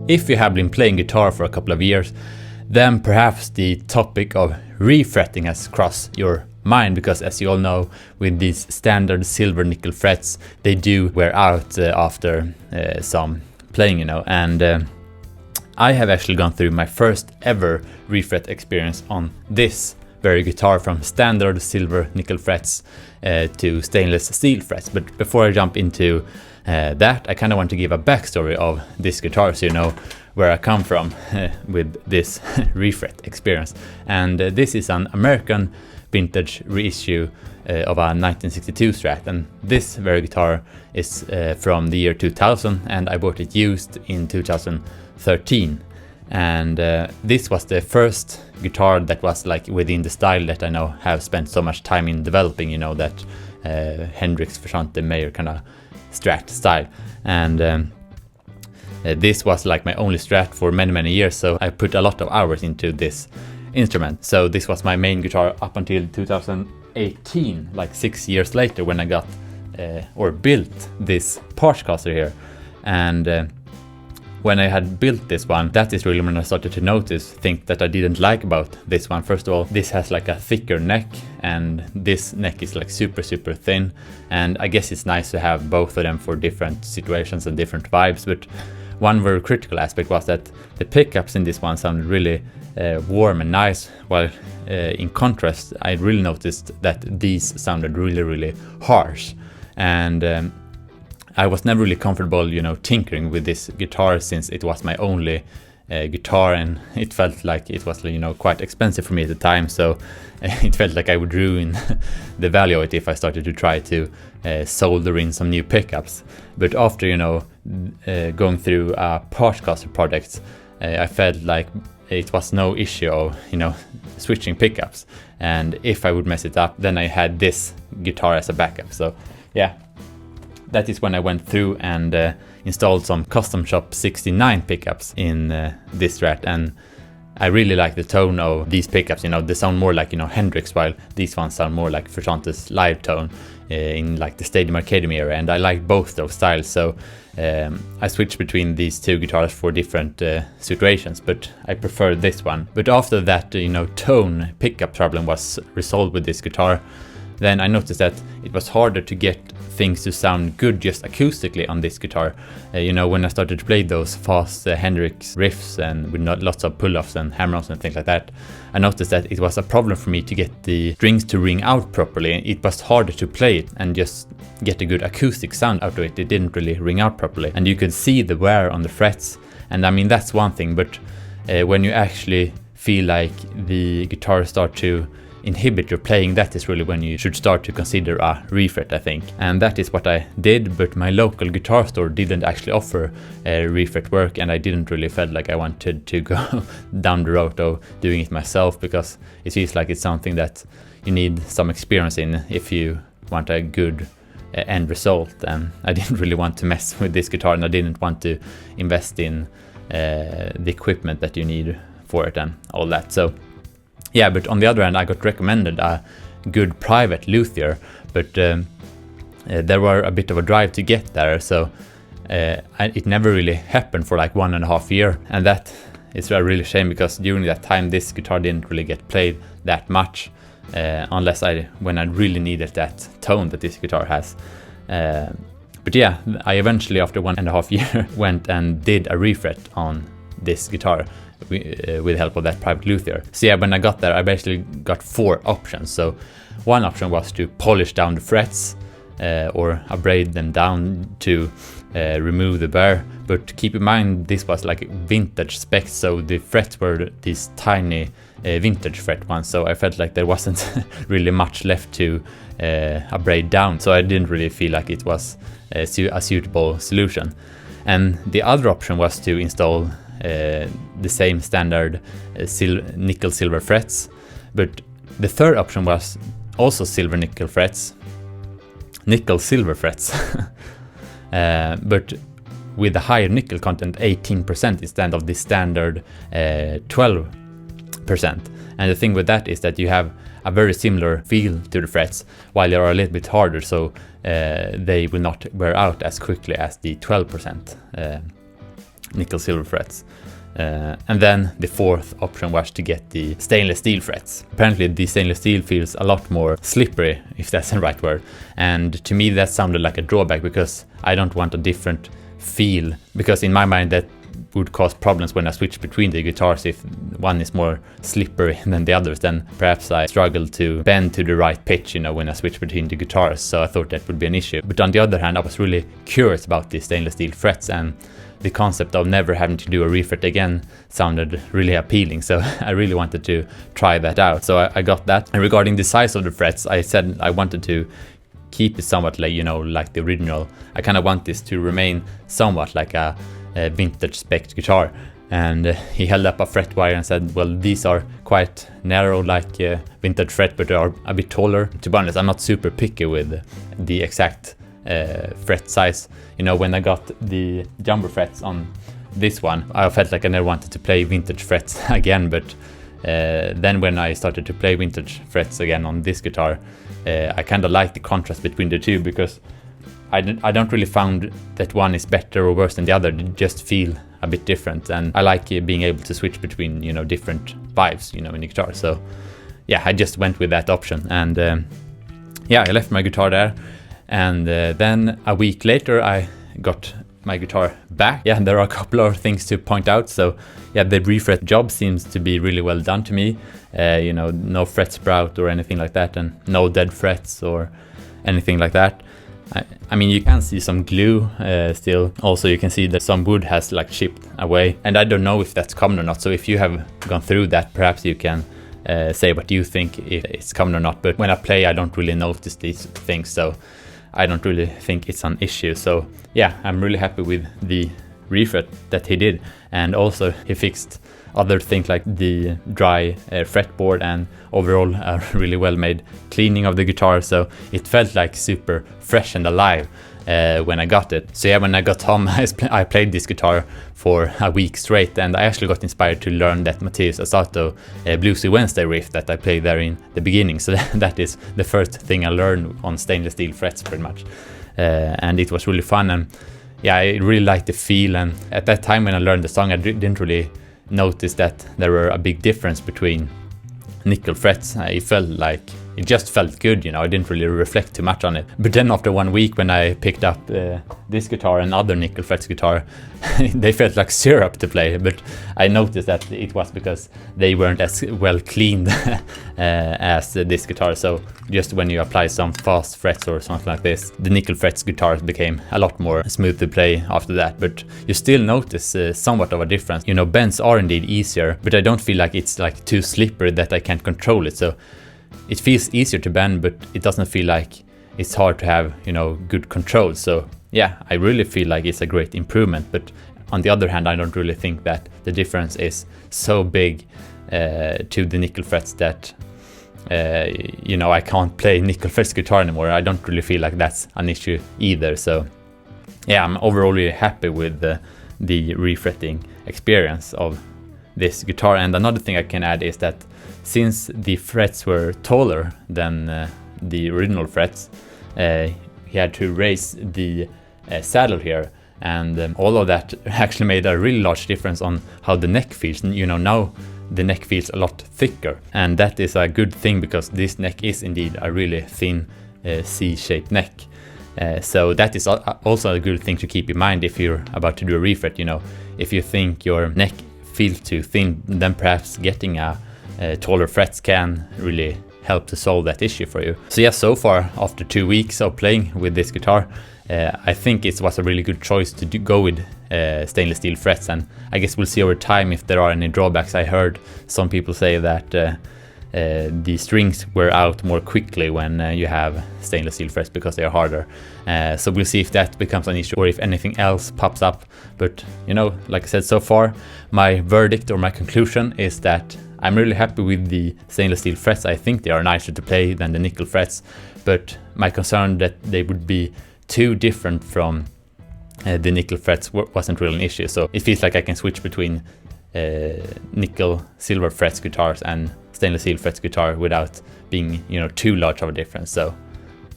if you have been playing guitar for a couple of years, then perhaps the topic of refretting has crossed your mind, because as you all know, with these standard silver nickel frets, they do wear out after some playing, and I have actually gone through my first ever refret experience on this very guitar, from standard silver nickel frets to stainless steel frets. But before I jump into that, I kind of want to give a backstory of this guitar, so you know where I come from with this refret experience. And this is an American vintage reissue of a 1962 Strat, and this very guitar is from the year 2000, and I bought it used in 2013. And this was the first guitar that was like within the style that I now have spent so much time in developing, that Hendrix, Frusciante, Mayer kind of Strat style. And this was like my only Strat for many years, so I put a lot of hours into this instrument. So this was my main guitar up until 2018, like 6 years later, when I got or built this parts caster here. And when I had built this one, that is really when I started to notice things that I didn't like about this one. First of all, this has like a thicker neck, and this neck is like super thin, and I guess it's nice to have both of them for different situations and different vibes. But one very critical aspect was that the pickups in this one sounded really warm and nice, while in contrast I really noticed that these sounded really harsh. And I was never really comfortable, tinkering with this guitar, since it was my only guitar, and it felt like it was, quite expensive for me at the time. So it felt like I would ruin the value of it if I started to try to solder in some new pickups. But after, going through a parts caster project, I felt like it was no issue of, switching pickups. And if I would mess it up, then I had this guitar as a backup. So yeah. That is when I went through and installed some Custom Shop 69 pickups in this Strat, and I really like the tone of these pickups. They sound more like Hendrix, while these ones sound more like Frusciante's live tone in like the Stadium Arcadium era, and I like both those styles. So I switched between these two guitars for different situations, but I prefer this one. But after that, tone pickup problem was resolved with this guitar, then I noticed that it was harder to get things to sound good just acoustically on this guitar. When I started to play those fast Hendrix riffs and with lots of pull-offs and hammer-ons and things like that, I noticed that it was a problem for me to get the strings to ring out properly. It was harder to play it and just get a good acoustic sound out of it. It didn't really ring out properly, and you could see the wear on the frets. And I mean, that's one thing, but when you actually feel like the guitar start to inhibit your playing, that is really when you should start to consider a refret, I think. And that is what I did, but my local guitar store didn't actually offer refret work, and I didn't really feel like I wanted to go down the road of doing it myself, because it feels like it's something that you need some experience in if you want a good end result. And I didn't really want to mess with this guitar, and I didn't want to invest in the equipment that you need for it and all that. So yeah, but on the other hand, I got recommended a good private luthier, but there were a bit of a drive to get there, so it never really happened for like 1.5 years, and that is a really shame, because during that time this guitar didn't really get played that much, unless when I really needed that tone that this guitar has. But yeah, I eventually, after 1.5 years, went and did a refret on this guitar with the help of that private luthier. So yeah, when I got there, I basically got 4 options. So one option was to polish down the frets or abrade them down to remove the wear. But keep in mind, this was like vintage specs, so the frets were these tiny vintage fret ones. So I felt like there wasn't really much left to abrade down. So I didn't really feel like it was a suitable solution. And the other option was to install the same standard nickel silver frets, but the third option was also nickel silver frets but with a higher nickel content, 18% instead of the standard 12%. And the thing with that is that you have a very similar feel to the frets, while they are a little bit harder, so they will not wear out as quickly as the 12% nickel silver frets. And then the fourth option was to get the stainless steel frets. Apparently the stainless steel feels a lot more slippery, if that's the right word. And to me that sounded like a drawback, because I don't want a different feel, because in my mind that would cause problems when I switch between the guitars. If one is more slippery than the others, then perhaps I struggle to bend to the right pitch, you know, when I switch between the guitars. So I thought that would be an issue. But on the other hand, I was really curious about the stainless steel frets, and the concept of never having to do a refret again sounded really appealing. So I really wanted to try that out. So I got that. And regarding the size of the frets, I said I wanted to keep it somewhat like, you know, like the original. I kind of want this to remain somewhat like a vintage spec guitar. And he held up a fret wire and said, well, these are quite narrow like vintage fret, but they are a bit taller. To be honest, I'm not super picky with the exact fret size. You know, when I got the jumbo frets on this one, I felt like I never wanted to play vintage frets again. But then when I started to play vintage frets again on this guitar, I kind of like the contrast between the two, because I don't really found that one is better or worse than the other. They just feel a bit different, and I like being able to switch between, you know, different vibes, you know, in the guitar. So yeah, I just went with that option, and yeah, I left my guitar there, and then a week later I got my guitar back. Yeah, there are a couple of things to point out. So yeah, the refret job seems to be really well done to me. You know, no fret sprout or anything like that, and no dead frets or anything like that. I mean, you can see some glue still. Also, you can see that some wood has like chipped away, and I don't know if that's common or not. So if you have gone through that, perhaps you can say what you think, if it's common or not. But when I play, I don't really notice these things, so I don't really think it's an issue. So yeah, I'm really happy with the refret that he did. And also he fixed other things like the dry fretboard, and overall a really well made cleaning of the guitar. So it felt like super fresh and alive when I got it. So yeah, when I got home, I played this guitar for a week straight, and I actually got inspired to learn that Mattias Asato Bluesy Wednesday riff that I played there in the beginning. So that is the first thing I learned on stainless steel frets pretty much. And it was really fun, and yeah, I really liked the feel. And at that time when I learned the song, I didn't really notice that there were a big difference between nickel frets. It just felt good, you know. I didn't really reflect too much on it. But then after 1 week, when I picked up this guitar and other nickel frets guitar, they felt like syrup to play. But I noticed that it was because they weren't as well cleaned as this guitar. So just when you apply some fast frets or something like this, the nickel frets guitars became a lot more smooth to play after that. But you still notice somewhat of a difference. You know, bends are indeed easier, but I don't feel like it's like too slippery that I can't control it. So it feels easier to bend, but it doesn't feel like it's hard to have, you know, good control. So yeah, I really feel like it's a great improvement. But on the other hand, I don't really think that the difference is so big to the nickel frets that you know, I can't play nickel frets guitar anymore. I don't really feel like that's an issue either. So yeah, I'm overall really happy with the refretting experience of this guitar. And another thing I can add is that since the frets were taller than the original frets, he had to raise the saddle here, and all of that actually made a really large difference on how the neck feels. You know, now the neck feels a lot thicker, and that is a good thing, because this neck is indeed a really thin C-shaped neck. So that is also a good thing to keep in mind if you're about to do a refret. You know, if you think your neck feels too thin, then perhaps getting a taller frets can really help to solve that issue for you. So yeah, so far after 2 weeks of playing with this guitar, I think it was a really good choice to go with stainless steel frets, and I guess we'll see over time if there are any drawbacks. I heard some people say that the strings wear out more quickly when you have stainless steel frets because they are harder. So we'll see if that becomes an issue or if anything else pops up. But you know, like I said, so far my verdict or my conclusion is that I'm really happy with the stainless steel frets. I think they are nicer to play than the nickel frets, but my concern that they would be too different from the nickel frets wasn't really an issue. So it feels like I can switch between nickel silver frets guitars and stainless steel frets guitar without being, you know, too large of a difference. So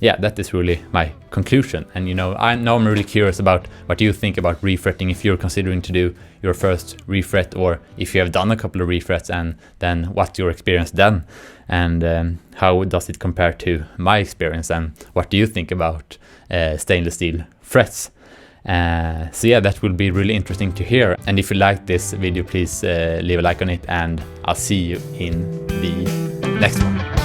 yeah, that is really my conclusion. And you know, I'm really curious about what you think about refretting, if you're considering to do your first refret, or if you have done a couple of refrets, and then what's your experience then, and how does it compare to my experience, and what do you think about stainless steel frets. So yeah, that will be really interesting to hear. And if you like this video, please leave a like on it, and I'll see you in the next one.